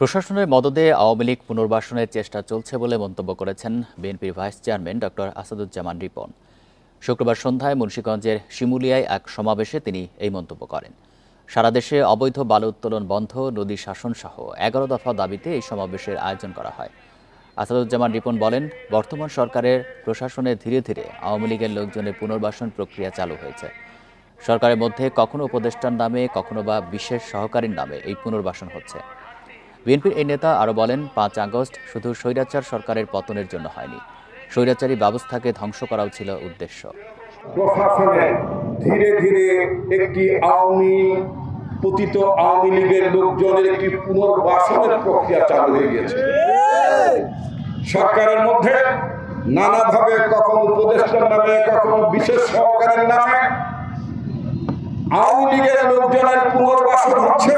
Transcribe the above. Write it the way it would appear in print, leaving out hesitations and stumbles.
প্রশাসনের মদদে আওয়ামী লীগ পুনর্বাসনের চেষ্টা চলছে বলে মন্তব্য করেছেন বিএনপির vice chairman doctor Asaduzzaman Ripon. শুক্রবার সন্ধ্যায় মুন্সিগঞ্জের শিমুলিয়ায় এক সমাবেশে তিনি এই মন্তব্য করেন। সারা দেশে অবৈধ বালু উত্তোলন বন্ধ, নদী শাসন সহ ১১ দফা দাবিতে এই সমাবেশের আয়োজন করা হয়। আসাদুজ্জামান রিপন বলেন, বর্তমান সরকারের প্রশাসনে ধীরে ধীরে আওয়ামী লীগের লোকজনের পুনর্বাসন প্রক্রিয়া চালু হয়েছে। সরকারের মধ্যে কখনো উপদেষ্টার নামে, কখনো বা বিশেষ সহকারীর নামে এই পুনর্বাসন হচ্ছে। বিএনপির এই নেতা আরও বলেন, ৫ আগস্ট শুধু স্বৈরাচার সরকারের পতনের জন্য হয়নি, স্বৈরাচারী ব্যবস্থাকে ধ্বংস করাও ছিল উদ্দেশ্য। প্রশাসনে ধীরে ধীরে একটি পতিত আওয়ামী লীগের লোকজনের একটি পুনর্বাসনের প্রক্রিয়া চালু হয়ে গেছে। সরকারের মধ্যে নানাভাবে কখনো উপদেষ্টার নামে, কখনো বিশেষ সহকারীর নামে আওয়ামী লীগের লোকজনের পুনর্বাসন হচ্ছে।